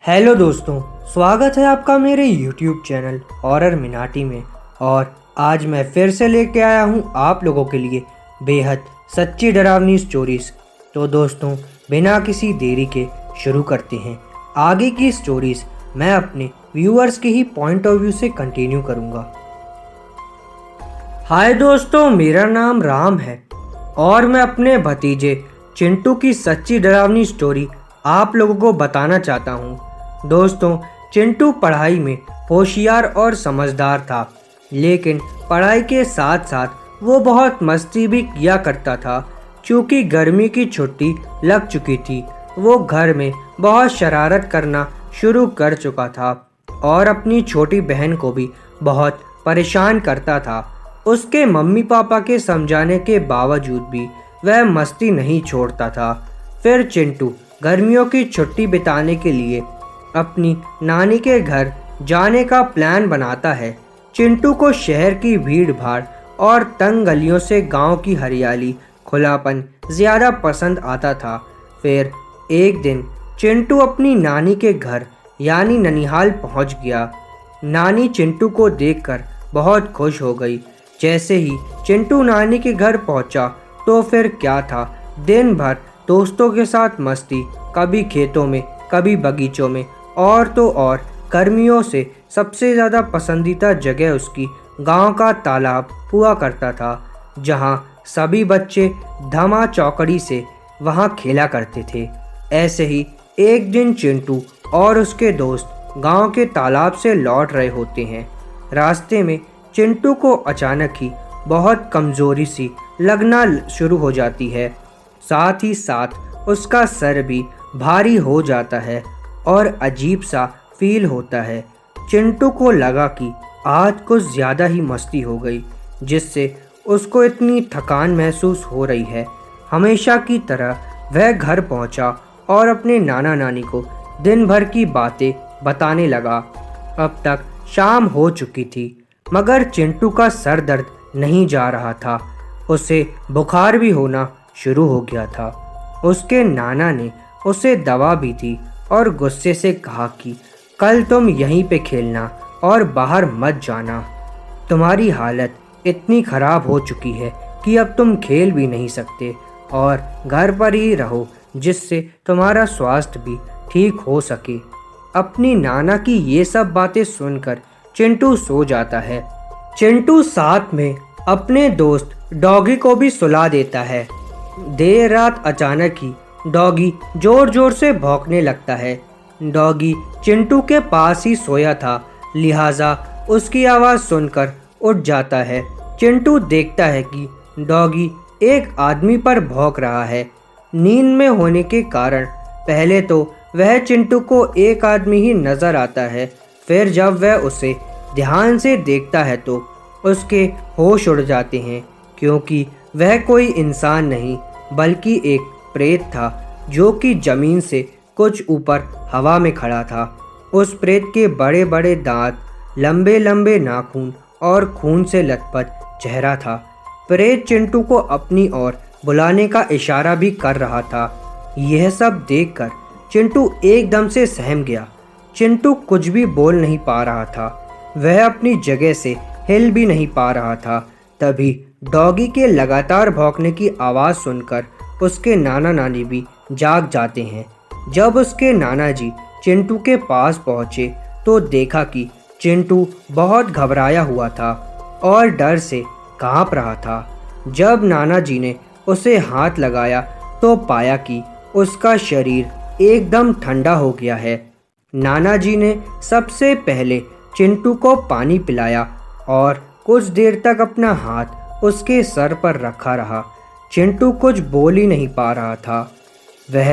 Hello दोस्तों, स्वागत है आपका मेरे YouTube चैनल हॉरर मिनाटी में। और आज मैं फिर से लेके आया हूँ आप लोगों के लिए बेहद सच्ची डरावनी स्टोरीज। तो दोस्तों, बिना किसी देरी के शुरू करते हैं। आगे की स्टोरीज मैं अपने व्यूअर्स के ही पॉइंट ऑफ व्यू से कंटिन्यू करूँगा। हाय दोस्तों, मेरा नाम राम है और मैं अपने भतीजे चिंटू की सच्ची डरावनी स्टोरी आप लोगों को बताना चाहता हूँ। दोस्तों, चिंटू पढ़ाई में होशियार और समझदार था, लेकिन पढ़ाई के साथ साथ वो बहुत मस्ती भी किया करता था। क्योंकि गर्मी की छुट्टी लग चुकी थी, वो घर में बहुत शरारत करना शुरू कर चुका था और अपनी छोटी बहन को भी बहुत परेशान करता था। उसके मम्मी पापा के समझाने के बावजूद भी वह मस्ती नहीं छोड़ता था। फिर चिंटू गर्मियों की छुट्टी बिताने के लिए अपनी नानी के घर जाने का प्लान बनाता है। चिंटू को शहर की भीड़ भाड़ और तंग गलियों से गांव की हरियाली खुलापन ज़्यादा पसंद आता था। फिर एक दिन चिंटू अपनी नानी के घर यानी ननिहाल पहुंच गया। नानी चिंटू को देखकर बहुत खुश हो गई। जैसे ही चिंटू नानी के घर पहुंचा तो फिर क्या था, दिन भर दोस्तों के साथ मस्ती, कभी खेतों में कभी बगीचों में, और तो और गर्मियों से सबसे ज़्यादा पसंदीदा जगह उसकी गांव का तालाब हुआ करता था, जहां सभी बच्चे धमा चौकड़ी से वहां खेला करते थे। ऐसे ही एक दिन चिंटू और उसके दोस्त गांव के तालाब से लौट रहे होते हैं। रास्ते में चिंटू को अचानक ही बहुत कमज़ोरी सी लगना शुरू हो जाती है। साथ ही साथ उसका सर भी भारी हो जाता है और अजीब सा फील होता है। चिंटू को लगा कि आज कुछ ज़्यादा ही मस्ती हो गई, जिससे उसको इतनी थकान महसूस हो रही है। हमेशा की तरह वह घर पहुंचा और अपने नाना नानी को दिन भर की बातें बताने लगा। अब तक शाम हो चुकी थी, मगर चिंटू का सर दर्द नहीं जा रहा था। उसे बुखार भी होना शुरू हो गया था। उसके नाना ने उसे दवा भी दी और गुस्से से कहा कि कल तुम यहीं पे खेलना और बाहर मत जाना। तुम्हारी हालत इतनी ख़राब हो चुकी है कि अब तुम खेल भी नहीं सकते और घर पर ही रहो, जिससे तुम्हारा स्वास्थ्य भी ठीक हो सके। अपनी नाना की ये सब बातें सुनकर चिंटू सो जाता है। चिंटू साथ में अपने दोस्त डॉगी को भी सुला देता है। देर रात अचानक ही डॉगी जोर जोर से भौंकने लगता है। डॉगी चिंटू के पास ही सोया था, लिहाजा उसकी आवाज़ सुनकर उठ जाता है। चिंटू देखता है कि डॉगी एक आदमी पर भौंक रहा है। नींद में होने के कारण पहले तो वह चिंटू को एक आदमी ही नज़र आता है। फिर जब वह उसे ध्यान से देखता है तो उसके होश उड़ जाते हैं, क्योंकि वह कोई इंसान नहीं बल्कि एक प्रेत था, जो कि ज़मीन से कुछ ऊपर हवा में खड़ा था। उस प्रेत के बड़े बड़े दांत, लंबे लंबे नाखून और खून से लथपथ चेहरा था। प्रेत चिंटू को अपनी ओर बुलाने का इशारा भी कर रहा था। यह सब देखकर चिंटू एकदम से सहम गया। चिंटू कुछ भी बोल नहीं पा रहा था, वह अपनी जगह से हिल भी नहीं पा रहा था। तभी डॉगी के लगातार भौंकने की आवाज़ सुनकर उसके नाना नानी भी जाग जाते हैं। जब उसके नाना जी चिंटू के पास पहुँचे तो देखा कि चिंटू बहुत घबराया हुआ था और डर से कांप रहा था। जब नाना जी ने उसे हाथ लगाया तो पाया कि उसका शरीर एकदम ठंडा हो गया है। नाना जी ने सबसे पहले चिंटू को पानी पिलाया और कुछ देर तक अपना हाथ उसके सर पर रखा रहा। चिंटू कुछ बोल ही नहीं पा रहा था। वह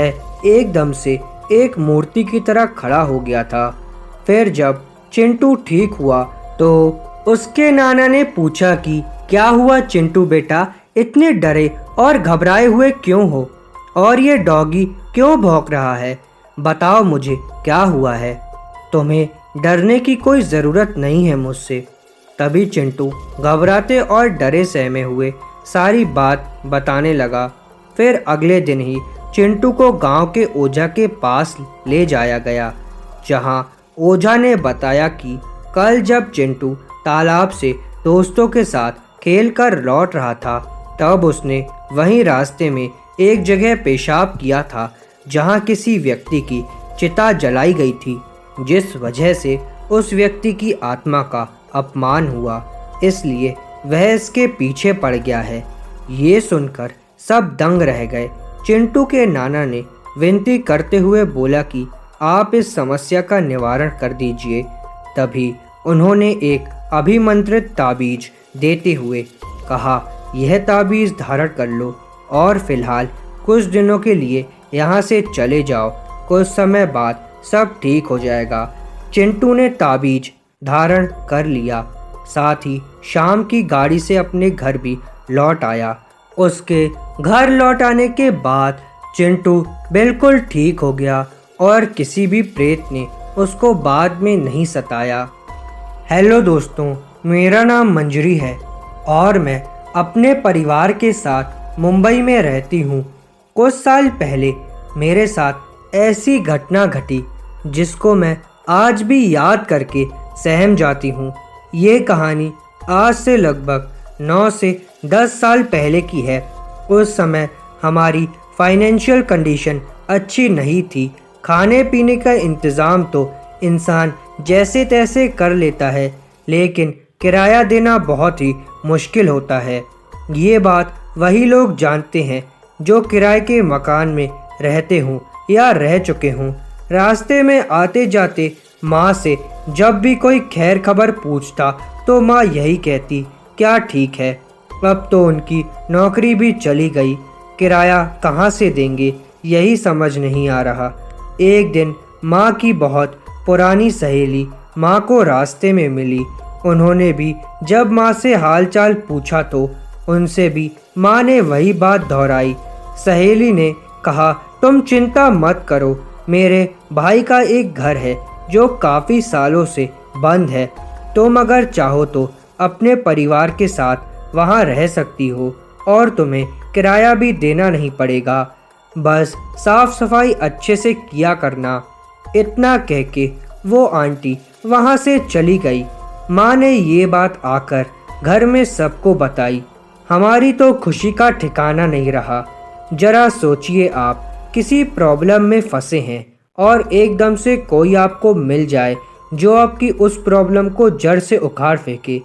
एकदम से एक मूर्ति की तरह खड़ा हो गया था। फिर जब चिंटू ठीक हुआ तो उसके नाना ने पूछा कि क्या हुआ चिंटू बेटा, इतने डरे और घबराए हुए क्यों हो, और ये डॉगी क्यों भौंक रहा है? बताओ मुझे क्या हुआ है। तुम्हें डरने की कोई ज़रूरत नहीं है मुझसे। तभी चिंटू घबराते और डरे सहमे हुए सारी बात बताने लगा। फिर अगले दिन ही चिंटू को गांव के ओझा के पास ले जाया गया। जहां ओझा ने बताया कि कल जब चिंटू तालाब से दोस्तों के साथ खेलकर लौट रहा था तब उसने वहीं रास्ते में एक जगह पेशाब किया था जहां किसी व्यक्ति की चिता जलाई गई थी, जिस वजह से उस व्यक्ति की आत्मा का अपमान हुआ, इसलिए वह इसके पीछे पड़ गया है। ये सुनकर सब दंग रह गए। चिंटू के नाना ने विनती करते हुए बोला कि आप इस समस्या का निवारण कर दीजिए। तभी उन्होंने एक अभिमंत्रित ताबीज देते हुए कहा, यह ताबीज धारण कर लो और फिलहाल कुछ दिनों के लिए यहाँ से चले जाओ, कुछ समय बाद सब ठीक हो जाएगा। चिंटू ने ताबीज धारण कर लिया, साथ ही शाम की गाड़ी से अपने घर भी लौट आया। उसके घर लौट आने के बाद चिंटू बिल्कुल ठीक हो गया और किसी भी प्रेत ने उसको बाद में नहीं सताया। हेलो दोस्तों, मेरा नाम मंजरी है और मैं अपने परिवार के साथ मुंबई में रहती हूँ। कुछ साल पहले मेरे साथ ऐसी घटना घटी जिसको मैं आज भी याद करके सहम जाती हूँ। ये कहानी आज से लगभग 9 से 10 साल पहले की है। उस समय हमारी फाइनेंशियल कंडीशन अच्छी नहीं थी। खाने पीने का इंतज़ाम तो इंसान जैसे तैसे कर लेता है, लेकिन किराया देना बहुत ही मुश्किल होता है। ये बात वही लोग जानते हैं जो किराए के मकान में रहते हों या रह चुके हों। रास्ते में आते जाते माँ से जब भी कोई खैर खबर पूछता तो माँ यही कहती, क्या ठीक है। अब तो उनकी नौकरी भी चली गई, किराया कहाँ से देंगे यही समझ नहीं आ रहा। एक दिन माँ की बहुत पुरानी सहेली माँ को रास्ते में मिली। उन्होंने भी जब माँ से हालचाल पूछा तो उनसे भी माँ ने वही बात दोहराई। सहेली ने कहा, तुम चिंता मत करो, मेरे भाई का एक घर है जो काफ़ी सालों से बंद है। तुम अगर चाहो तो अपने परिवार के साथ वहाँ रह सकती हो और तुम्हें किराया भी देना नहीं पड़ेगा, बस साफ सफाई अच्छे से किया करना। इतना कह के वो आंटी वहाँ से चली गई। माँ ने ये बात आकर घर में सबको बताई। हमारी तो खुशी का ठिकाना नहीं रहा। जरा सोचिए, आप किसी प्रॉब्लम में फंसे हैं और एकदम से कोई आपको मिल जाए जो आपकी उस प्रॉब्लम को जड़ से उखाड़ फेंके।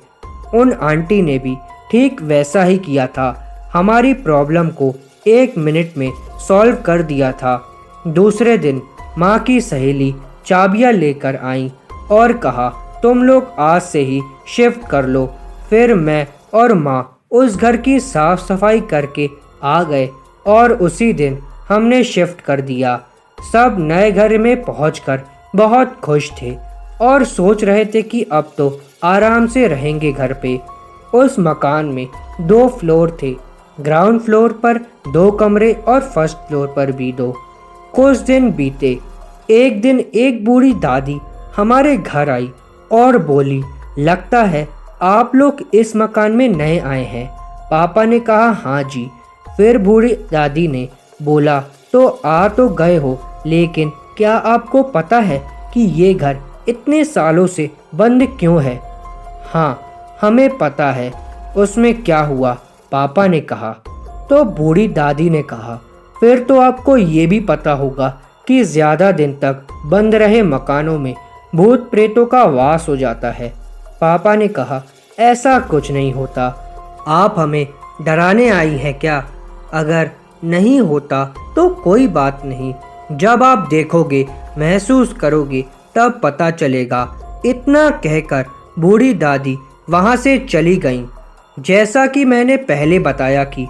उन आंटी ने भी ठीक वैसा ही किया था। हमारी प्रॉब्लम को 1 मिनट में सॉल्व कर दिया था। दूसरे दिन माँ की सहेली चाबियाँ लेकर आई और कहा, तुम लोग आज से ही शिफ्ट कर लो। फिर मैं और माँ उस घर की साफ सफाई करके आ गए और उसी दिन हमने शिफ्ट कर दिया। सब नए घर में पहुंचकर बहुत खुश थे और सोच रहे थे कि अब तो आराम से रहेंगे घर पे। उस मकान में 2 फ्लोर थे, ग्राउंड फ्लोर पर 2 कमरे और फर्स्ट फ्लोर पर भी 2। कुछ दिन बीते। एक दिन एक बूढ़ी दादी हमारे घर आई और बोली, लगता है आप लोग इस मकान में नए आए हैं। पापा ने कहा, हाँ जी। फिर बूढ़ी दादी ने बोला, तो आ तो गए हो, लेकिन क्या आपको पता है कि ये घर इतने सालों से बंद क्यों है? हाँ, हमें पता है। उसमें क्या हुआ? पापा ने कहा। तो बूढ़ी दादी ने कहा, फिर तो आपको ये भी पता होगा कि ज़्यादा दिन तक बंद रहे मकानों में भूत प्रेतों का वास हो जाता है। पापा ने कहा, ऐसा कुछ नहीं होता। आप हमें डराने आई हैं क्या? अगर नहीं होता तो कोई बात नहीं, जब आप देखोगे, महसूस करोगे, तब पता चलेगा। इतना कहकर बूढ़ी दादी वहाँ से चली गईं। जैसा कि मैंने पहले बताया कि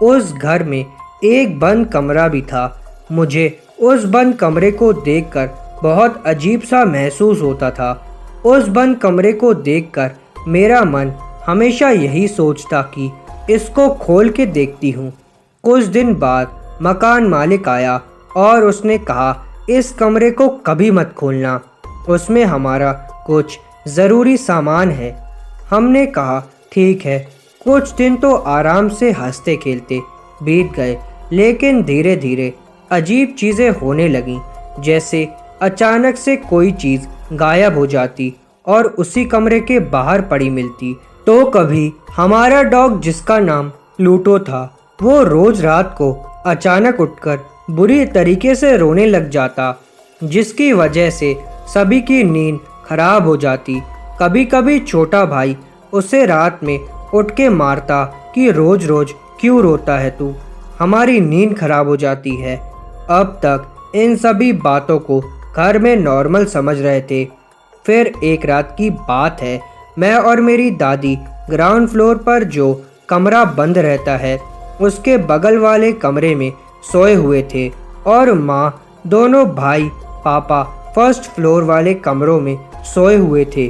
उस घर में एक बंद कमरा भी था। मुझे उस बंद कमरे को देखकर बहुत अजीब सा महसूस होता था। उस बंद कमरे को देखकर मेरा मन हमेशा यही सोचता कि इसको खोल के देखती हूँ। कुछ दिन बाद मकान मालिक आया और उसने कहा, इस कमरे को कभी मत खोलना, उसमें हमारा कुछ ज़रूरी सामान है। हमने कहा, ठीक है। कुछ दिन तो आराम से हंसते खेलते बीत गए, लेकिन धीरे धीरे अजीब चीज़ें होने लगीं। जैसे अचानक से कोई चीज़ गायब हो जाती और उसी कमरे के बाहर पड़ी मिलती। तो कभी हमारा डॉग, जिसका नाम प्लूटो था, वो रोज रात को अचानक उठकर बुरी तरीके से रोने लग जाता, जिसकी वजह से सभी की नींद खराब हो जाती। कभी कभी छोटा भाई उसे रात में उठ के मारता कि रोज रोज क्यों रोता है तू, हमारी नींद खराब हो जाती है। अब तक इन सभी बातों को घर में नॉर्मल समझ रहे थे। फिर एक रात की बात है, मैं और मेरी दादी ग्राउंड फ्लोर पर जो कमरा बंद रहता है उसके बगल वाले कमरे में सोए हुए थे और माँ, दोनों भाई पापा फर्स्ट फ्लोर वाले कमरों में सोए हुए थे।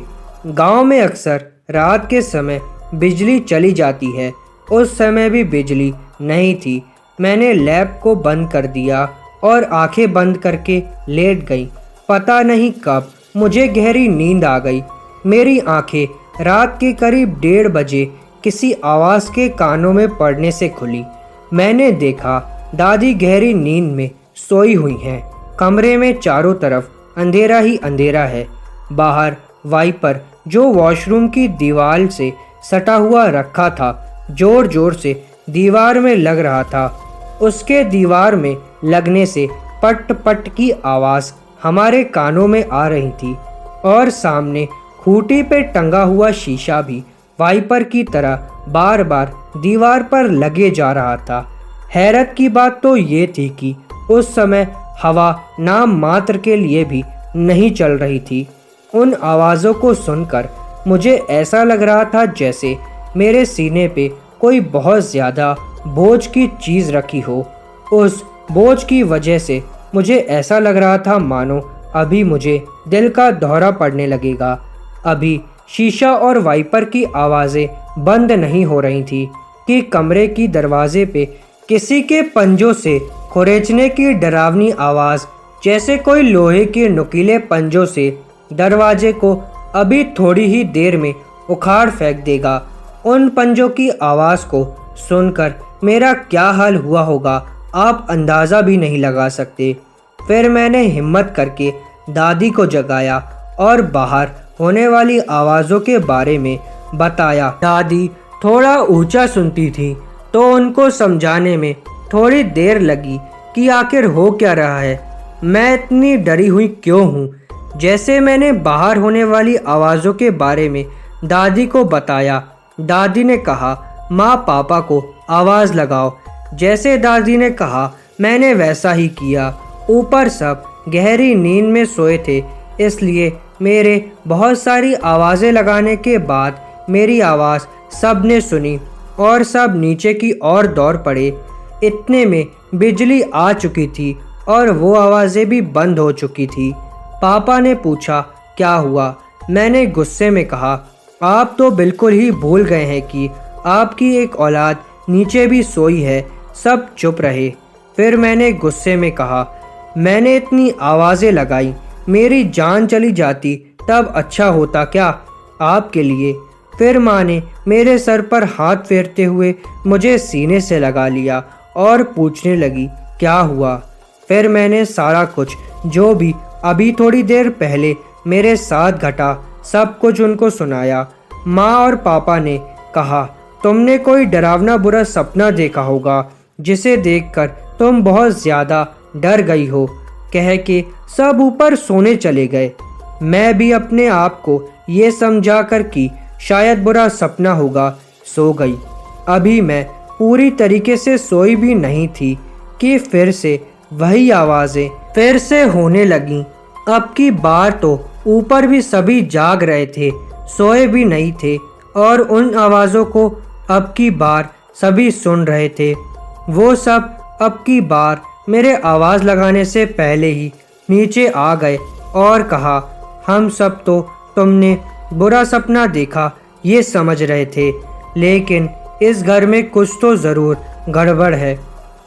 गांव में अक्सर रात के समय बिजली चली जाती है, उस समय भी बिजली नहीं थी। मैंने लैंप को बंद कर दिया और आंखें बंद करके लेट गई। पता नहीं कब मुझे गहरी नींद आ गई। मेरी आंखें रात के करीब 1:30 बजे किसी आवाज़ के कानों में पड़ने से खुली। मैंने देखा दादी गहरी नींद में सोई हुई हैं। कमरे में चारों तरफ अंधेरा ही अंधेरा है। बाहर वाइपर, जो वॉशरूम की दीवार से सटा हुआ रखा था, जोर जोर से दीवार में लग रहा था। उसके दीवार में लगने से पट पट की आवाज़ हमारे कानों में आ रही थी और सामने खूंटी पे टंगा हुआ शीशा भी वाइपर की तरह बार बार दीवार पर लगे जा रहा था। हैरत की बात तो ये थी कि उस समय हवा नाम मात्र के लिए भी नहीं चल रही थी। उन आवाज़ों को सुनकर मुझे ऐसा लग रहा था जैसे मेरे सीने पे कोई बहुत ज़्यादा बोझ की चीज़ रखी हो। उस बोझ की वजह से मुझे ऐसा लग रहा था मानो अभी मुझे दिल का दौरा पड़ने लगेगा। अभी शीशा और वाइपर की आवाज़ें बंद नहीं हो रही थी कि कमरे की दरवाजे पे किसी के पंजों से खुरेचने की डरावनी आवाज़, जैसे कोई लोहे के नुकीले पंजों से दरवाजे को अभी थोड़ी ही देर में उखाड़ फेंक देगा। उन पंजों की आवाज़ को सुनकर मेरा क्या हाल हुआ होगा आप अंदाज़ा भी नहीं लगा सकते। फिर मैंने हिम्मत करके दादी को जगाया और बाहर होने वाली आवाज़ों के बारे में बताया। दादी थोड़ा ऊंचा सुनती थी तो उनको समझाने में थोड़ी देर लगी कि आखिर हो क्या रहा है, मैं इतनी डरी हुई क्यों हूँ। जैसे मैंने बाहर होने वाली आवाज़ों के बारे में दादी को बताया, दादी ने कहा माँ पापा को आवाज़ लगाओ। जैसे दादी ने कहा मैंने वैसा ही किया। ऊपर सब गहरी नींद में सोए थे, इसलिए मेरे बहुत सारी आवाज़ें लगाने के बाद मेरी आवाज़ सब ने सुनी और सब नीचे की ओर दौड़ पड़े। इतने में बिजली आ चुकी थी और वो आवाज़ें भी बंद हो चुकी थी। पापा ने पूछा क्या हुआ। मैंने गुस्से में कहा आप तो बिल्कुल ही भूल गए हैं कि आपकी एक औलाद नीचे भी सोई है। सब चुप रहे। फिर मैंने गुस्से में कहा मैंने इतनी आवाज़ें लगाई, मेरी जान चली जाती तब अच्छा होता क्या आपके लिए। फिर माँ ने मेरे सर पर हाथ फेरते हुए मुझे सीने से लगा लिया और पूछने लगी क्या हुआ। फिर मैंने सारा कुछ जो भी अभी थोड़ी देर पहले मेरे साथ घटा सब कुछ उनको सुनाया। माँ और पापा ने कहा तुमने कोई डरावना बुरा सपना देखा होगा जिसे देखकर तुम बहुत ज़्यादा डर गई हो, कह के सब ऊपर सोने चले गए। मैं भी अपने आप को ये समझा कर कि शायद बुरा सपना होगा सो गई। अभी मैं पूरी तरीके से सोई भी नहीं थी कि फिर से वही आवाज़ें फिर से होने लगीं। अब की बार तो ऊपर भी सभी जाग रहे थे, सोए भी नहीं थे और उन आवाज़ों को अब की बार सभी सुन रहे थे। वो सब अब की बार मेरे आवाज़ लगाने से पहले ही नीचे आ गए और कहा हम सब तो तुमने बुरा सपना देखा ये समझ रहे थे, लेकिन इस घर में कुछ तो ज़रूर गड़बड़ है।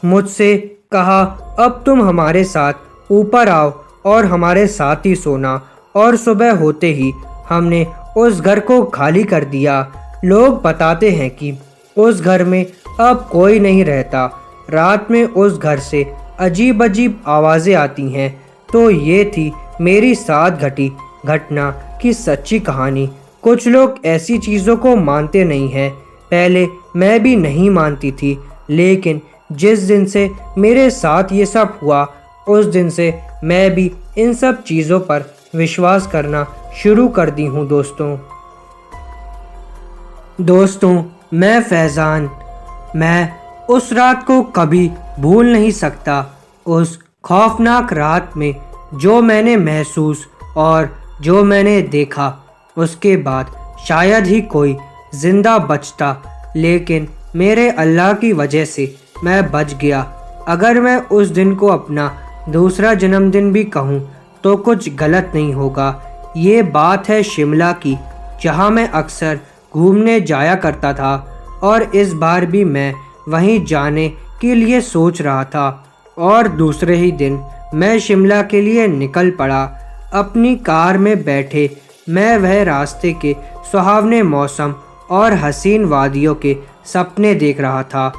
मुझसे कहा अब तुम हमारे साथ ऊपर आओ और हमारे साथ ही सोना। और सुबह होते ही हमने उस घर को खाली कर दिया। लोग बताते हैं कि उस घर में अब कोई नहीं रहता। रात में उस घर से अजीब अजीब आवाज़ें आती हैं। तो ये थी मेरी साथ घटी घटना की सच्ची कहानी। कुछ लोग ऐसी चीज़ों को मानते नहीं हैं। पहले मैं भी नहीं मानती थी, लेकिन जिस दिन से मेरे साथ ये सब हुआ, उस दिन से मैं भी इन सब चीज़ों पर विश्वास करना शुरू कर दी हूँ। दोस्तों, मैं फैज़ान। मैं उस रात को कभी भूल नहीं सकता। उस खौफनाक रात में जो मैंने महसूस और जो मैंने देखा, उसके बाद शायद ही कोई जिंदा बचता, लेकिन मेरे अल्लाह की वजह से मैं बच गया। अगर मैं उस दिन को अपना दूसरा जन्मदिन भी कहूँ तो कुछ गलत नहीं होगा। ये बात है शिमला की, जहाँ मैं अक्सर घूमने जाया करता था, और इस बार भी मैं वहीं जाने के लिए सोच रहा था। और दूसरे ही दिन मैं शिमला के लिए निकल पड़ा। अपनी कार में बैठे मैं वह रास्ते के सुहावने मौसम और हसीन वादियों के सपने देख रहा था।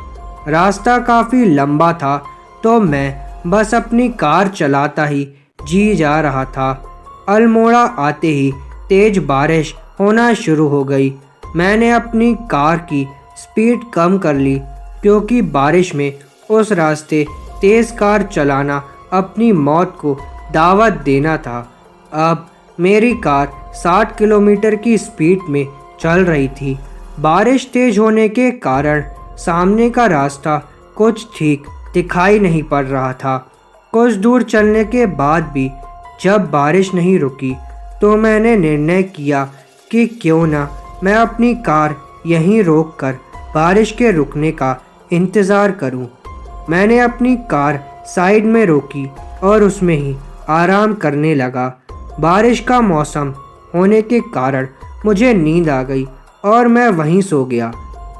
रास्ता काफ़ी लंबा था, तो मैं बस अपनी कार चलाता ही जी जा रहा था। अल्मोड़ा आते ही तेज बारिश होना शुरू हो गई। मैंने अपनी कार की स्पीड कम कर ली, क्योंकि बारिश में उस रास्ते तेज़ कार चलाना अपनी मौत को दावत देना था। अब मेरी कार 60 किलोमीटर की स्पीड में चल रही थी। बारिश तेज होने के कारण सामने का रास्ता कुछ ठीक दिखाई नहीं पड़ रहा था। कुछ दूर चलने के बाद भी जब बारिश नहीं रुकी, तो मैंने निर्णय किया कि क्यों ना मैं अपनी कार यहीं रोककर बारिश के रुकने का इंतज़ार करूं। मैंने अपनी कार साइड में रोकी और उसमें ही आराम करने लगा। बारिश का मौसम होने के कारण मुझे नींद आ गई और मैं वहीं सो गया।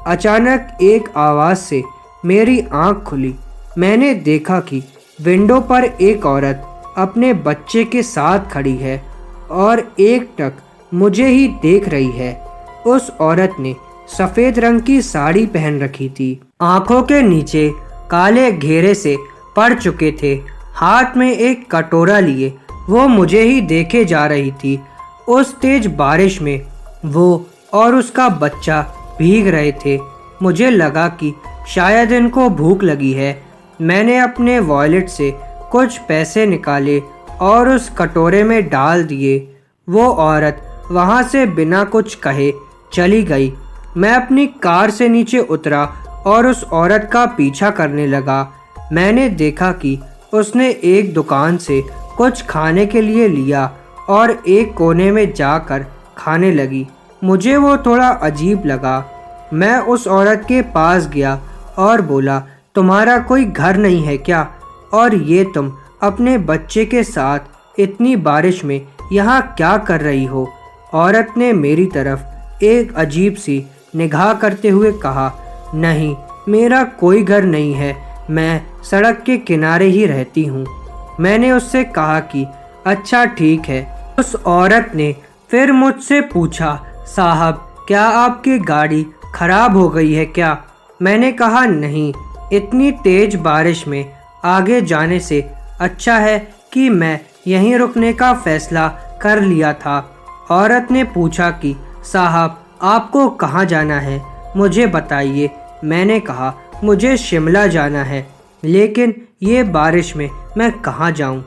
अचानक एक आवाज़ से मेरी आंख खुली। मैंने देखा कि विंडो पर एक औरत अपने बच्चे के साथ खड़ी है और एकटक मुझे ही देख रही है। उस औरत ने सफ़ेद रंग की साड़ी पहन रखी थी। आंखों के नीचे काले घेरे से पड़ चुके थे। हाथ में एक कटोरा लिए वो मुझे ही देखे जा रही थी। उस तेज बारिश में वो और उसका बच्चा भीग रहे थे। मुझे लगा कि शायद इनको भूख लगी है। मैंने अपने वॉलेट से कुछ पैसे निकाले और उस कटोरे में डाल दिए। वो औरत वहाँ से बिना कुछ कहे चली गई। मैं अपनी कार से नीचे उतरा और उस औरत का पीछा करने लगा। मैंने देखा कि उसने एक दुकान से कुछ खाने के लिए लिया और एक कोने में जाकर खाने लगी। मुझे वो थोड़ा अजीब लगा। मैं उस औरत के पास गया और बोला, तुम्हारा कोई घर नहीं है क्या? और ये तुम अपने बच्चे के साथ इतनी बारिश में यहाँ क्या कर रही हो? औरत ने मेरी तरफ एक अजीब सी निगाह करते हुए कहा, नहीं, मेरा कोई घर नहीं है, मैं सड़क के किनारे ही रहती हूँ। मैंने उससे कहा कि अच्छा ठीक है। उस औरत ने फिर मुझसे पूछा, साहब, क्या आपकी गाड़ी खराब हो गई है क्या? मैंने कहा नहीं, इतनी तेज बारिश में आगे जाने से अच्छा है कि मैं यहीं रुकने का फैसला कर लिया था। औरत ने पूछा कि साहब, आपको कहाँ जाना है, मुझे बताइए। मैंने कहा, मुझे शिमला जाना है, लेकिन ये बारिश में मैं कहाँ जाऊँ?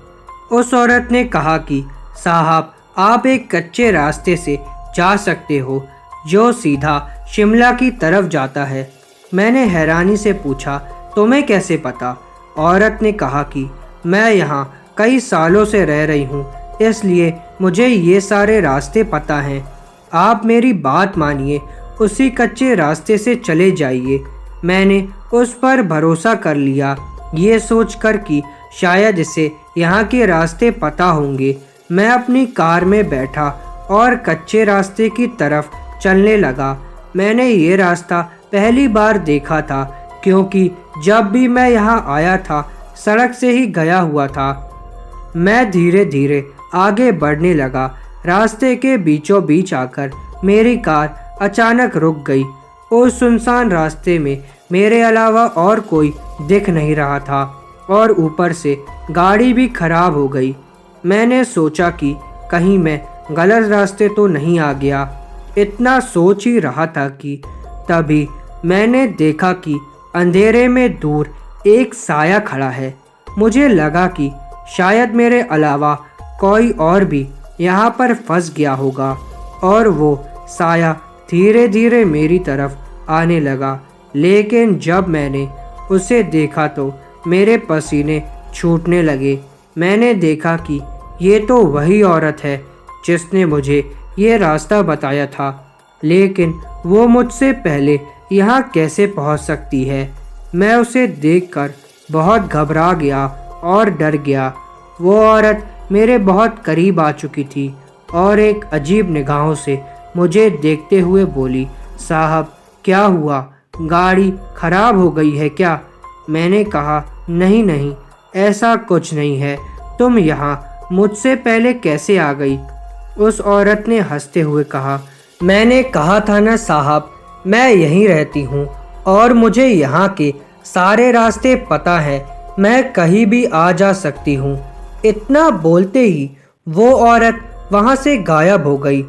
उस औरत ने कहा कि साहब, आप एक कच्चे रास्ते से जा सकते हो जो सीधा शिमला की तरफ जाता है। मैंने हैरानी से पूछा, तुम्हें कैसे पता? औरत ने कहा कि मैं यहाँ कई सालों से रह रही हूँ, इसलिए मुझे ये सारे रास्ते पता हैं। आप मेरी बात मानिए, उसी कच्चे रास्ते से चले जाइए। मैंने उस पर भरोसा कर लिया, ये सोचकर कि शायद इसे यहाँ के रास्ते पता होंगे। मैं अपनी कार में बैठा और कच्चे रास्ते की तरफ चलने लगा। मैंने ये रास्ता पहली बार देखा था, क्योंकि जब भी मैं यहाँ आया था सड़क से ही गया हुआ था। मैं धीरे धीरे आगे बढ़ने लगा। रास्ते के बीचों बीच आकर मेरी कार अचानक रुक गई। उस सुनसान रास्ते में मेरे अलावा और कोई दिख नहीं रहा था और ऊपर से गाड़ी भी खराब हो गई। मैंने सोचा कि कहीं मैं गलत रास्ते तो नहीं आ गया। इतना सोच ही रहा था कि तभी मैंने देखा कि अंधेरे में दूर एक साया खड़ा है। मुझे लगा कि शायद मेरे अलावा कोई और भी यहाँ पर फंस गया होगा और वो साया धीरे धीरे मेरी तरफ आने लगा। लेकिन जब मैंने उसे देखा तो मेरे पसीने छूटने लगे। मैंने देखा कि ये तो वही औरत है जिसने मुझे ये रास्ता बताया था, लेकिन वो मुझसे पहले यहाँ कैसे पहुँच सकती है। मैं उसे देखकर बहुत घबरा गया और डर गया। वो औरत मेरे बहुत करीब आ चुकी थी और एक अजीब निगाहों से मुझे देखते हुए बोली, साहब क्या हुआ, गाड़ी खराब हो गई है क्या? मैंने कहा, नहीं नहीं, ऐसा कुछ नहीं है, तुम यहाँ मुझसे पहले कैसे आ गई? उस औरत ने हंसते हुए कहा, मैंने कहा था ना साहब, मैं यहीं रहती हूँ और मुझे यहाँ के सारे रास्ते पता है, मैं कहीं भी आ जा सकती हूँ। इतना बोलते ही वो औरत वहाँ से गायब हो गई।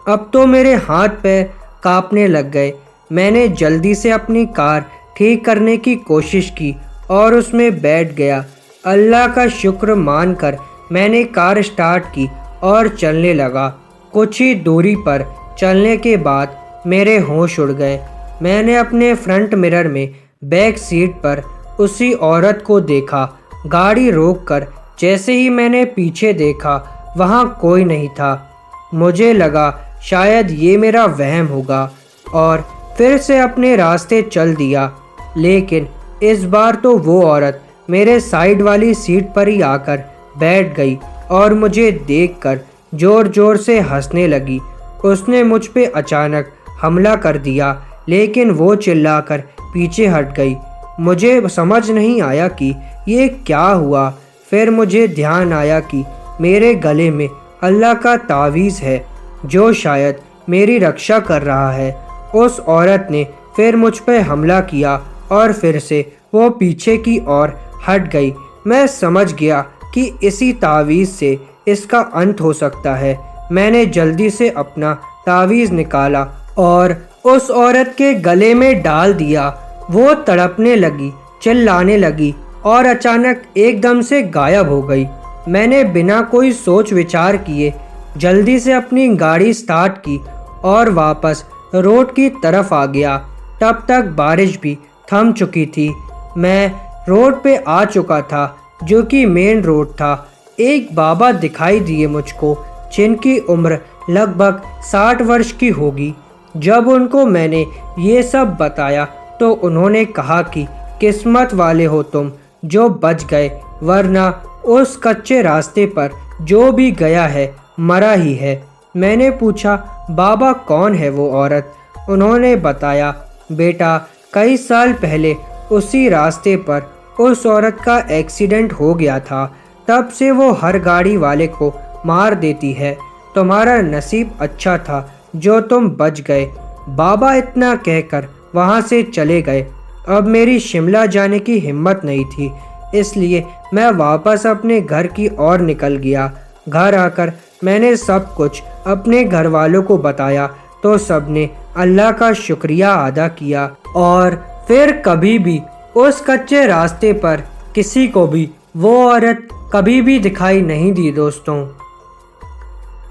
अब तो मेरे हाथ पैर कांपने लग गए। मैंने जल्दी से अपनी कार ठीक करने की कोशिश की और उसमें बैठ गया। अल्लाह का शुक्र मानकर मैंने कार स्टार्ट की और चलने लगा। कुछ ही दूरी पर चलने के बाद मेरे होश उड़ गए। मैंने अपने फ्रंट मिरर में बैक सीट पर उसी औरत को देखा। गाड़ी रोककर जैसे ही मैंने पीछे देखा, वहाँ कोई नहीं था। मुझे लगा शायद ये मेरा वहम होगा और फिर से अपने रास्ते चल दिया। लेकिन इस बार तो वो औरत मेरे साइड वाली सीट पर ही आकर बैठ गई और मुझे देखकर जोर जोर से हंसने लगी। उसने मुझ पे अचानक हमला कर दिया, लेकिन वो चिल्लाकर पीछे हट गई। मुझे समझ नहीं आया कि ये क्या हुआ। फिर मुझे ध्यान आया कि मेरे गले में अल्लाह का तावीज़ है जो शायद मेरी रक्षा कर रहा है। उस औरत ने फिर मुझ पर हमला किया और फिर से वो पीछे की ओर हट गई। मैं समझ गया कि इसी तावीज़ से इसका अंत हो सकता है। मैंने जल्दी से अपना तावीज़ निकाला और उस औरत के गले में डाल दिया। वो तड़पने लगी, चिल्लाने लगी और अचानक एकदम से गायब हो गई। मैंने बिना कोई सोच विचार किए जल्दी से अपनी गाड़ी स्टार्ट की और वापस रोड की तरफ आ गया। तब तक बारिश भी थम चुकी थी। मैं रोड पे आ चुका था जो कि मेन रोड था। एक बाबा दिखाई दिए मुझको जिनकी उम्र लगभग 60 वर्ष की होगी। जब उनको मैंने ये सब बताया तो उन्होंने कहा कि किस्मत वाले हो तुम जो बच गए, वरना उस कच्चे रास्ते पर जो भी गया है मरा ही है। मैंने पूछा, बाबा कौन है वो औरत? उन्होंने बताया, बेटा कई साल पहले उसी रास्ते पर उस औरत का एक्सीडेंट हो गया था। तब से वो हर गाड़ी वाले को मार देती है। तुम्हारा नसीब अच्छा था जो तुम बच गए। बाबा इतना कहकर वहाँ से चले गए। अब मेरी शिमला जाने की हिम्मत नहीं थी, इसलिए मैं वापस अपने घर की ओर निकल गया। घर आकर मैंने सब कुछ अपने घर वालों को बताया तो सबने अल्लाह का शुक्रिया अदा किया और फिर कभी भी उस कच्चे रास्ते पर किसी को भी वो औरत कभी भी दिखाई नहीं दी। दोस्तों,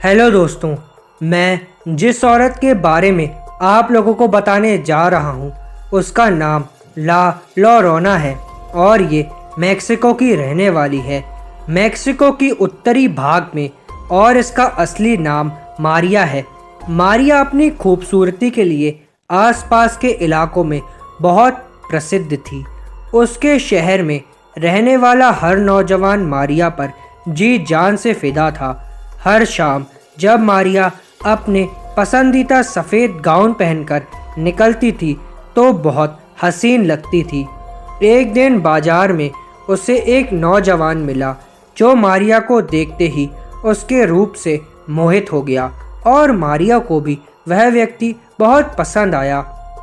हेलो दोस्तों, मैं जिस औरत के बारे में आप लोगों को बताने जा रहा हूँ उसका नाम ला लोरोना है और ये मेक्सिको की रहने वाली है। मेक्सिको की उत्तरी भाग में, और इसका असली नाम मारिया है। मारिया अपनी खूबसूरती के लिए आसपास के इलाकों में बहुत प्रसिद्ध थी। उसके शहर में रहने वाला हर नौजवान मारिया पर जी जान से फिदा था। हर शाम जब मारिया अपने पसंदीदा सफ़ेद गाउन पहनकर निकलती थी तो बहुत हसीन लगती थी। एक दिन बाजार में उसे एक नौजवान मिला जो मारिया को देखते ही उसके रूप से मोहित हो गया और मारिया को भी वह व्यक्ति बहुत पसंद आया।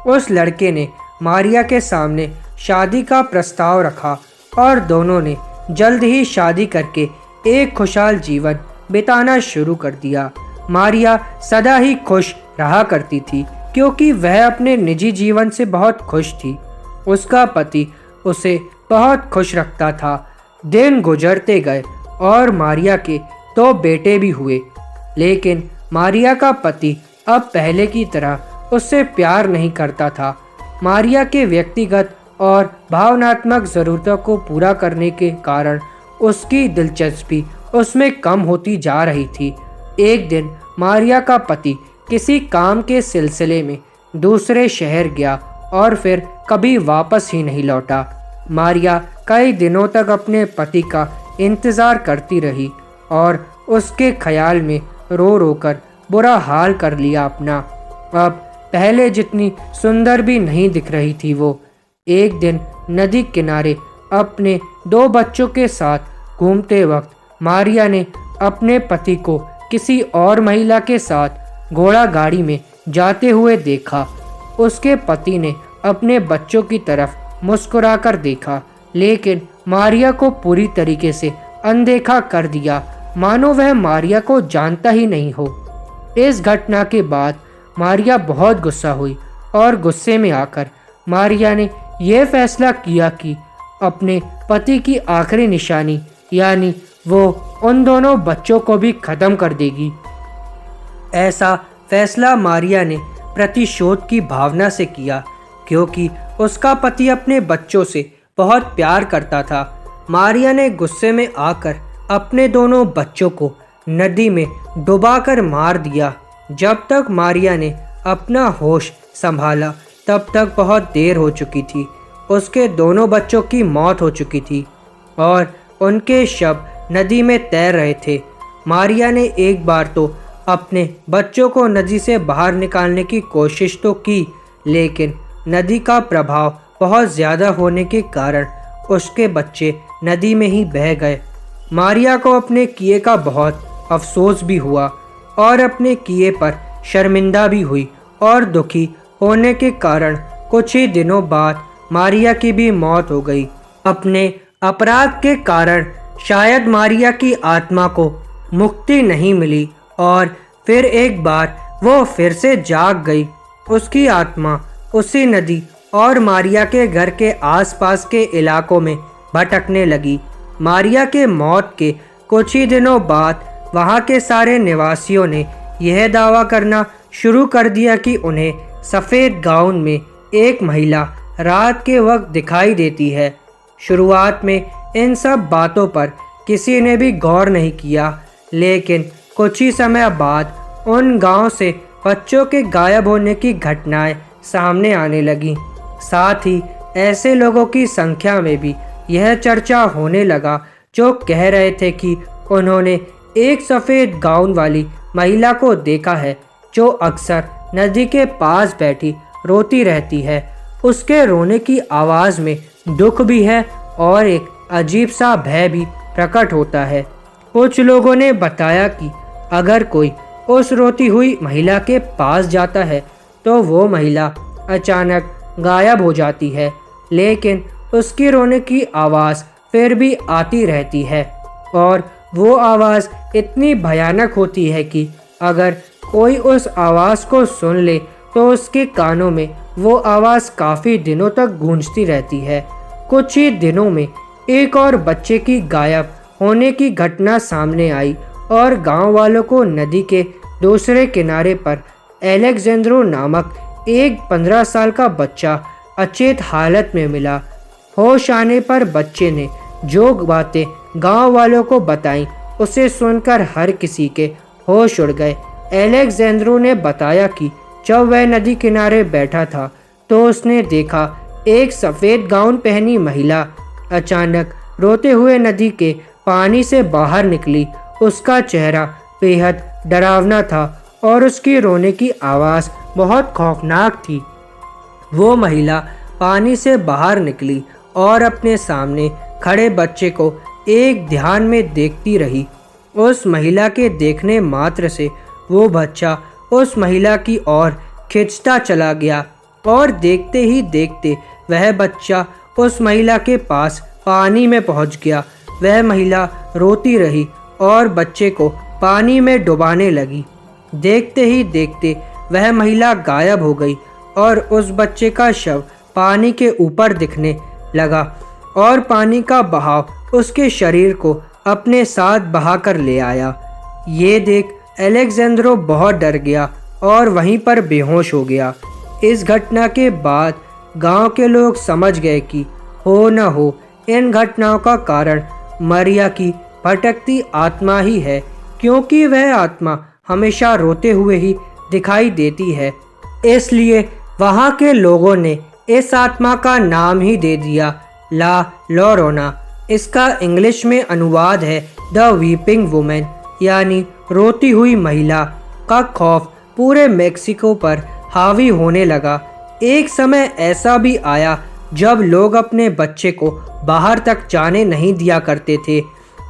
उस लड़के ने मारिया के सामने शादी का प्रस्ताव रखा और दोनों ने जल्द ही शादी करके एक खुशहाल जीवन बिताना शुरू कर दिया। मारिया सदा ही खुश रहा करती थी क्योंकि वह अपने निजी जीवन से बहुत खुश थी। उसका पति उसे बहुत खुश रखता था। दिन गुजरते गए और मारिया के 2 बेटे भी हुए, लेकिन मारिया का पति अब पहले की तरह उससे प्यार नहीं करता था। मारिया के व्यक्तिगत और भावनात्मक ज़रूरतों को पूरा करने के कारण उसकी दिलचस्पी उसमें कम होती जा रही थी। एक दिन मारिया का पति किसी काम के सिलसिले में दूसरे शहर गया और फिर कभी वापस ही नहीं लौटा। मारिया कई दिनों तक अपने पति का इंतज़ार करती रही और उसके ख्याल में रो रो कर बुरा हाल कर लिया अपना। अब पहले जितनी सुंदर भी नहीं दिख रही थी वो। एक दिन नदी किनारे अपने 2 बच्चों के साथ घूमते वक्त मारिया ने अपने पति को किसी और महिला के साथ घोड़ा गाड़ी में जाते हुए देखा। उसके पति ने अपने बच्चों की तरफ मुस्कुराकर देखा, लेकिन मारिया को पूरी तरीके से अनदेखा कर दिया, मानो वह मारिया को जानता ही नहीं हो। इस घटना के बाद मारिया बहुत गुस्सा हुई और गुस्से में आकर मारिया ने यह फैसला किया कि अपने पति की आखिरी निशानी यानी वो उन दोनों बच्चों को भी ख़त्म कर देगी। ऐसा फैसला मारिया ने प्रतिशोध की भावना से किया क्योंकि उसका पति अपने बच्चों से बहुत प्यार करता था। मारिया ने गुस्से में आकर अपने दोनों बच्चों को नदी में डुबाकर मार दिया। जब तक मारिया ने अपना होश संभाला तब तक बहुत देर हो चुकी थी। उसके दोनों बच्चों की मौत हो चुकी थी और उनके शव नदी में तैर रहे थे। मारिया ने एक बार तो अपने बच्चों को नदी से बाहर निकालने की कोशिश तो की, लेकिन नदी का प्रभाव बहुत ज़्यादा होने के कारण उसके बच्चे नदी में ही बह गए। मारिया को अपने किए का बहुत अफसोस भी हुआ और अपने किए पर शर्मिंदा भी हुई और दुखी होने के कारण कुछ ही दिनों बाद मारिया की भी मौत हो गई। अपने अपराध के कारण शायद मारिया की आत्मा को मुक्ति नहीं मिली और फिर एक बार वो फिर से जाग गई। उसकी आत्मा उसी नदी और मारिया के घर के आसपास के इलाकों में भटकने लगी। मारिया के मौत के कुछ ही दिनों बाद वहाँ के सारे निवासियों ने यह दावा करना शुरू कर दिया कि उन्हें सफ़ेद गाउन में एक महिला रात के वक्त दिखाई देती है। शुरुआत में इन सब बातों पर किसी ने भी गौर नहीं किया, लेकिन कुछ ही समय बाद उन गांव से बच्चों के गायब होने की घटनाएं सामने आने लगीं। साथ ही ऐसे लोगों की संख्या में भी यह चर्चा होने लगा जो कह रहे थे कि उन्होंने एक सफ़ेद गाउन वाली महिला को देखा है जो अक्सर नदी के पास बैठी रोती रहती है। उसके रोने की आवाज़ में दुख भी है और एक अजीब सा भय भी प्रकट होता है। कुछ लोगों ने बताया कि अगर कोई उस रोती हुई महिला के पास जाता है तो वो महिला अचानक गायब हो जाती है, लेकिन उसकी रोने की आवाज़ फिर भी आती रहती है और वो आवाज़ इतनी भयानक होती है कि अगर कोई उस आवाज़ को सुन ले तो उसके कानों में वो आवाज़ काफ़ी दिनों तक गूंजती रहती है। कुछ ही दिनों में एक और बच्चे की गायब होने की घटना सामने आई और गांव वालों को नदी के दूसरे किनारे पर एलेक्जेंड्रो नामक एक 15 साल का बच्चा अचेत हालत में मिला। होश आने पर बच्चे ने जो बातें गांव वालों को बताई उसे सुनकर हर किसी के होश उड़ गए। एलेक्जेंड्रो ने बताया कि जब वह नदी किनारे बैठा था तो उसने देखा एक सफ़ेद गाउन पहनी महिला अचानक रोते हुए नदी के पानी से बाहर निकली। उसका चेहरा बेहद डरावना था और उसकी रोने की आवाज़ बहुत खौफनाक थी। वो महिला पानी से बाहर निकली और अपने सामने खड़े बच्चे को एक ध्यान में देखती रही। उस महिला के देखने मात्र से वो बच्चा उस महिला की ओर खिंचता चला गया और देखते ही देखते वह बच्चा उस महिला के पास पानी में पहुंच गया। वह महिला रोती रही और बच्चे को पानी में डुबाने लगी। देखते ही देखते वह महिला गायब हो गई और उस बच्चे का शव पानी के ऊपर दिखने लगा और पानी का बहाव उसके शरीर को अपने साथ बहाकर ले आया। ये देख अलेक्जेंड्रो बहुत डर गया और वहीं पर बेहोश हो गया। इस घटना के बाद गांव के लोग समझ गए कि हो न हो इन घटनाओं का कारण मरिया की भटकती आत्मा ही है, क्योंकि वह आत्मा हमेशा रोते हुए ही दिखाई देती है। इसलिए वहाँ के लोगों ने इस आत्मा का नाम ही दे दिया ला लोरोना। इसका इंग्लिश में अनुवाद है द वीपिंग वुमेन, यानी रोती हुई महिला। का खौफ पूरे मेक्सिको पर हावी होने लगा। एक समय ऐसा भी आया जब लोग अपने बच्चे को बाहर तक जाने नहीं दिया करते थे।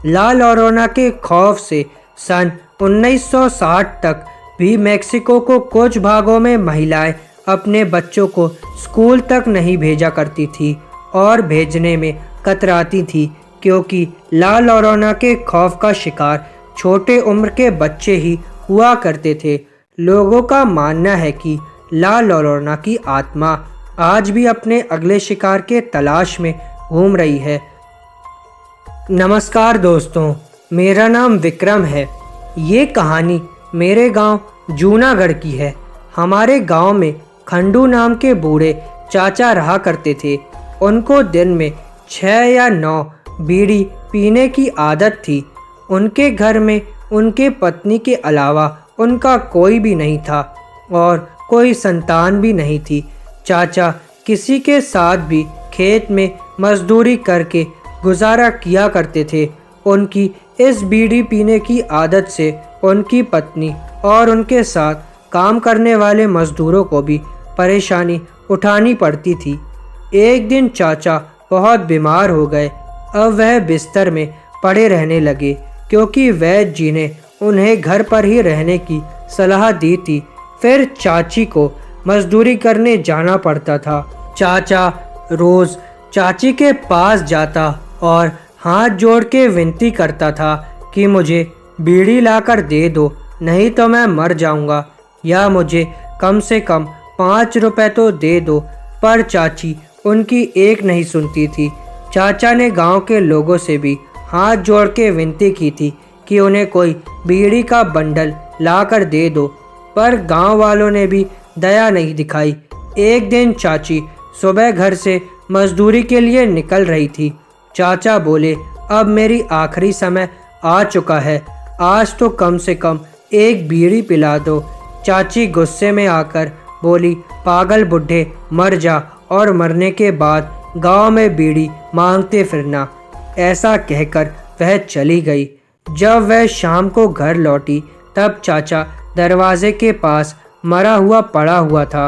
ला लोरोना के खौफ से सन 1960 तक भी मेक्सिको को कुछ भागों में महिलाएं अपने बच्चों को स्कूल तक नहीं भेजा करती थी और भेजने में कतराती थी, क्योंकि ला लोरोना के खौफ का शिकार छोटे उम्र के बच्चे ही हुआ करते थे। लोगों का मानना है कि ला लोरोना की आत्मा आज भी अपने अगले शिकार के तलाश में घूम रही है। नमस्कार दोस्तों, मेरा नाम विक्रम है। ये कहानी मेरे गांव जूनागढ़ की है। हमारे गांव में खंडू नाम के बूढ़े चाचा रहा करते थे। उनको दिन में 6 या 9 बीड़ी पीने की आदत थी। उनके घर में उनके पत्नी के अलावा उनका कोई भी नहीं था और कोई संतान भी नहीं थी। चाचा किसी के साथ भी खेत में मजदूरी करके गुजारा किया करते थे। उनकी इस बीड़ी पीने की आदत से उनकी पत्नी और उनके साथ काम करने वाले मजदूरों को भी परेशानी उठानी पड़ती थी। एक दिन चाचा बहुत बीमार हो गए। अब वह बिस्तर में पड़े रहने लगे, क्योंकि वैद्य जी ने उन्हें घर पर ही रहने की सलाह दी थी। फिर चाची को मजदूरी करने जाना पड़ता था। चाचा रोज चाची के पास जाता और हाथ जोड़ के विनती करता था कि मुझे बीड़ी लाकर दे दो, नहीं तो मैं मर जाऊंगा, या मुझे कम से कम 5 रुपए तो दे दो। पर चाची उनकी एक नहीं सुनती थी। चाचा ने गांव के लोगों से भी हाथ जोड़ के विनती की थी कि उन्हें कोई बीड़ी का बंडल लाकर दे दो, पर गांव वालों ने भी दया नहीं दिखाई। एक दिन चाची सुबह घर से मजदूरी के लिए निकल रही थी। चाचा बोले, अब मेरी आखिरी समय आ चुका है, आज तो कम से कम एक बीड़ी पिला दो। चाची गुस्से में आकर बोली, पागल बुढ़े, मर जा और मरने के बाद गांव में बीड़ी मांगते फिरना। ऐसा कहकर वह चली गई। जब वह शाम को घर लौटी तब चाचा दरवाजे के पास मरा हुआ पड़ा हुआ था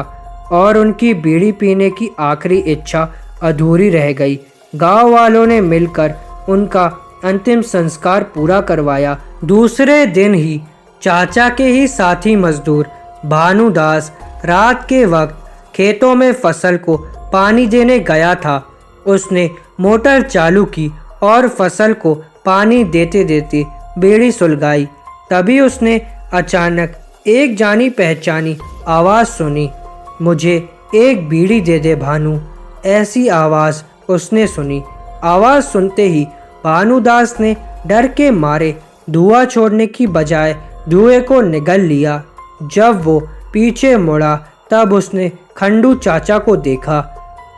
और उनकी बीड़ी पीने की आखिरी इच्छा अधूरी रह गई। गांव वालों ने मिलकर उनका अंतिम संस्कार पूरा करवाया। दूसरे दिन ही चाचा के ही साथी मजदूर भानुदास रात के वक्त खेतों में फसल को पानी देने गया था। उसने मोटर चालू की और फसल को पानी देते देते बीड़ी सुलगाई। तभी उसने अचानक एक जानी पहचानी आवाज़ सुनी, मुझे एक बीड़ी दे दे भानु। ऐसी आवाज़ उसने सुनी। आवाज़ सुनते ही भानुदास ने डर के मारे धुआं छोड़ने की बजाय धुएं को निगल लिया। जब वो पीछे मुड़ा तब उसने खंडू चाचा को देखा।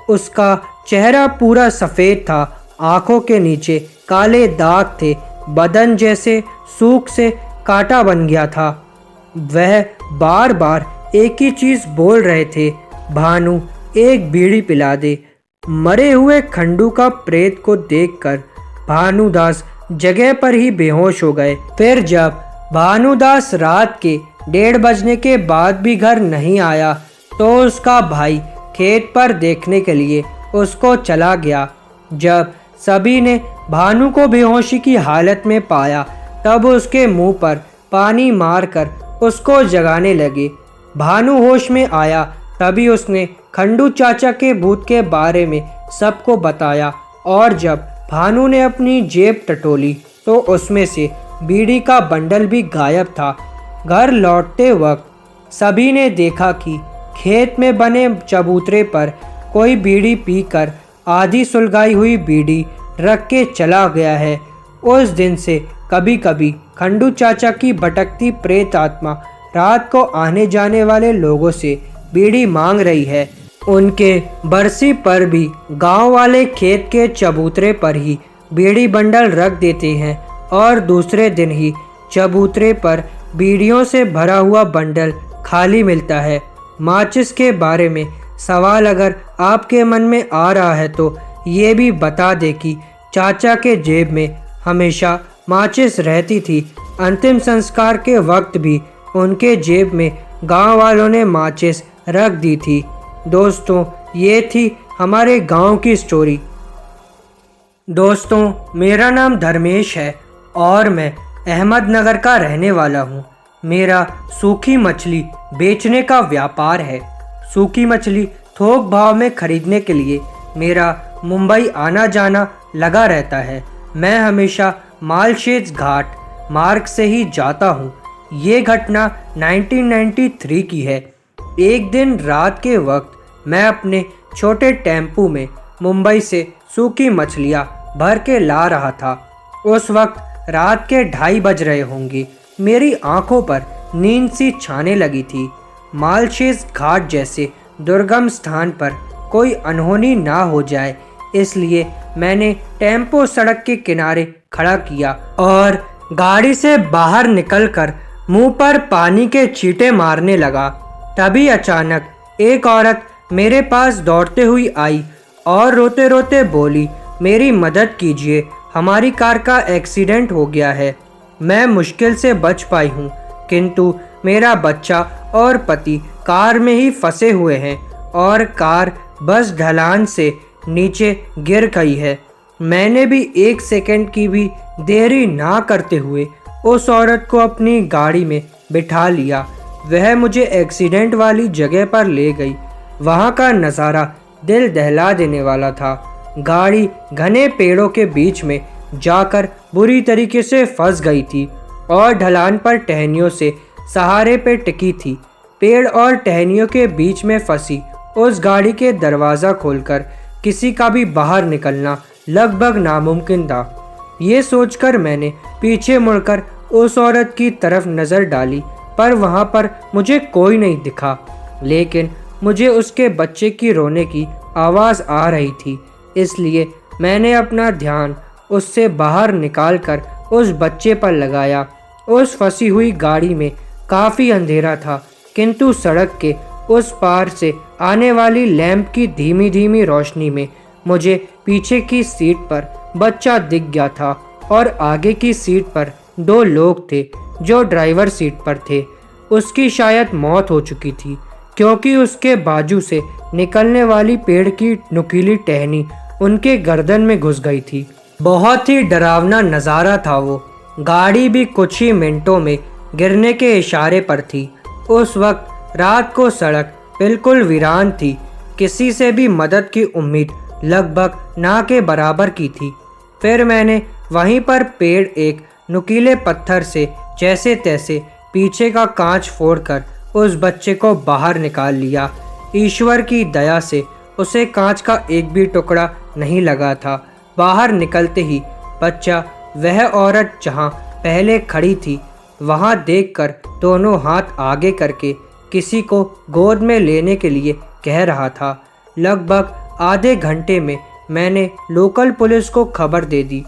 उसका चेहरा पूरा सफ़ेद था, आंखों के नीचे काले दाग थे, बदन जैसे सूख से काटा बन गया था। वह बार बार एक ही चीज़ बोल रहे थे, भानु एक बीड़ी पिला दे। मरे हुए खंडू का प्रेत को देखकर भानुदास जगह पर ही बेहोश हो गए। फिर जब भानुदास रात के 1:30 बजने के बाद भी घर नहीं आया तो उसका भाई खेत पर देखने के लिए उसको चला गया। जब सभी ने भानु को बेहोशी की हालत में पाया तब उसके मुंह पर पानी मारकर उसको जगाने लगे। भानु होश में आया तभी उसने खंडू चाचा के भूत के बारे में सबको बताया और जब भानु ने अपनी जेब टटोली तो उसमें से बीड़ी का बंडल भी गायब था। घर लौटते वक्त सभी ने देखा कि खेत में बने चबूतरे पर कोई बीड़ी पीकर आधी सुलगाई हुई बीड़ी रख के चला गया है। उस दिन से कभी कभी खंडू चाचा की भटकती प्रेत आत्मा रात को आने जाने वाले लोगों से बीड़ी मांग रही है। उनके बरसी पर भी गांव वाले खेत के चबूतरे पर ही बीड़ी बंडल रख देते हैं और दूसरे दिन ही चबूतरे पर बीड़ियों से भरा हुआ बंडल खाली मिलता है। माचिस के बारे में सवाल अगर आपके मन में आ रहा है तो ये भी बता दे कि चाचा के जेब में हमेशा माचिस रहती थी। अंतिम संस्कार के वक्त भी उनके जेब में गांव वालों ने माचिस रख दी थी। दोस्तों, ये थी हमारे गांव की स्टोरी। दोस्तों, मेरा नाम धर्मेश है और मैं अहमदनगर का रहने वाला हूँ। मेरा सूखी मछली बेचने का व्यापार है। सूखी मछली थोक भाव में खरीदने के लिए मेरा मुंबई आना जाना लगा रहता है। मैं हमेशा मालशेज घाट मार्ग से ही जाता हूँ। ये घटना 1993 की है। एक दिन रात के वक्त मैं अपने छोटे टेम्पू में मुंबई से सूखी मछलियाँ भर के ला रहा था। उस वक्त रात के 2:30 बज रहे होंगे। मेरी आंखों पर नींद सी छाने लगी थी। मालशेज घाट जैसे दुर्गम स्थान पर कोई अनहोनी ना हो जाए, इसलिए मैंने टेम्पो सड़क के किनारे खड़ा किया और गाड़ी से बाहर निकलकर मुंह पर पानी के छींटे मारने लगा। तभी अचानक एक औरत मेरे पास दौड़ते हुई आई और रोते रोते बोली, मेरी मदद कीजिए, हमारी कार का एक्सीडेंट हो गया है। मैं मुश्किल से बच पाई हूँ, किंतु मेरा बच्चा और पति कार में ही फंसे हुए हैं और कार बस ढलान से नीचे गिर गई है। मैंने भी 1 सेकंड की भी देरी ना करते हुए उस औरत को अपनी गाड़ी में बिठा लिया। वह मुझे एक्सीडेंट वाली जगह पर ले गई। वहाँ का नज़ारा दिल दहला देने वाला था। गाड़ी घने पेड़ों के बीच में जाकर बुरी तरीके से फंस गई थी और ढलान पर टहनियों से सहारे पे टिकी थी। पेड़ और टहनियों के बीच में फंसी उस गाड़ी के दरवाज़ा खोलकर किसी का भी बाहर निकलना लगभग नामुमकिन था। ये सोचकर मैंने पीछे मुड़कर उस औरत की तरफ नज़र डाली, पर वहाँ पर मुझे कोई नहीं दिखा। लेकिन मुझे उसके बच्चे की रोने की आवाज़ आ रही थी, इसलिए मैंने अपना ध्यान उससे बाहर निकालकर उस बच्चे पर लगाया। उस फंसी हुई गाड़ी में काफ़ी अंधेरा था, किंतु सड़क के उस पार से आने वाली लैंप की धीमी धीमी रोशनी में मुझे पीछे की सीट पर बच्चा दिख गया था और आगे की सीट पर 2 लोग थे जो ड्राइवर सीट पर थे। उसकी शायद मौत हो चुकी थी, क्योंकि उसके बाजू से निकलने वाली पेड़ की नुकीली टहनी उनके गर्दन में घुस गई थी। बहुत ही डरावना नज़ारा था वो। गाड़ी भी कुछ ही मिनटों में गिरने के इशारे पर थी। उस वक्त रात को सड़क बिल्कुल वीरान थी। किसी से भी मदद की उम्मीद लगभग ना के बराबर की थी। फिर मैंने वहीं पर पेड़ एक नुकीले पत्थर से जैसे तैसे पीछे का कांच फोड़कर उस बच्चे को बाहर निकाल लिया। ईश्वर की दया से उसे कांच का एक भी टुकड़ा नहीं लगा था। बाहर निकलते ही बच्चा वह औरत जहां पहले खड़ी थी वहां देखकर दोनों हाथ आगे करके किसी को गोद में लेने के लिए कह रहा था। लगभग आधे घंटे में मैंने लोकल पुलिस को खबर दे दी।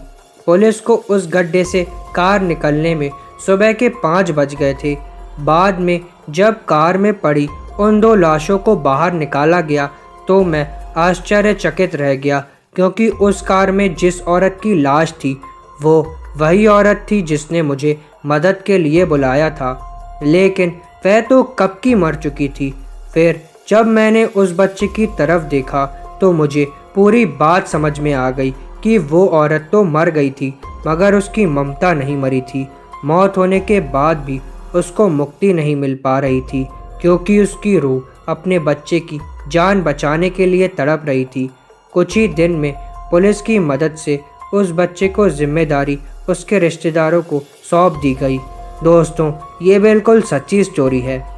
पुलिस को उस गड्ढे से कार निकलने में सुबह के 5 बज गए थे। बाद में जब कार में पड़ी उन 2 लाशों को बाहर निकाला गया तो मैं आश्चर्यचकित रह गया, क्योंकि उस कार में जिस औरत की लाश थी वो वही औरत थी जिसने मुझे मदद के लिए बुलाया था, लेकिन वह तो कब की मर चुकी थी। फिर जब मैंने उस बच्चे की तरफ देखा तो मुझे पूरी बात समझ में आ गई कि वो औरत तो मर गई थी, मगर उसकी ममता नहीं मरी थी। मौत होने के बाद भी उसको मुक्ति नहीं मिल पा रही थी, क्योंकि उसकी रूह अपने बच्चे की जान बचाने के लिए तड़प रही थी। कुछ ही दिन में पुलिस की मदद से उस बच्चे को जिम्मेदारी उसके रिश्तेदारों को सौंप दी गई। दोस्तों, ये बिल्कुल सच्ची स्टोरी है।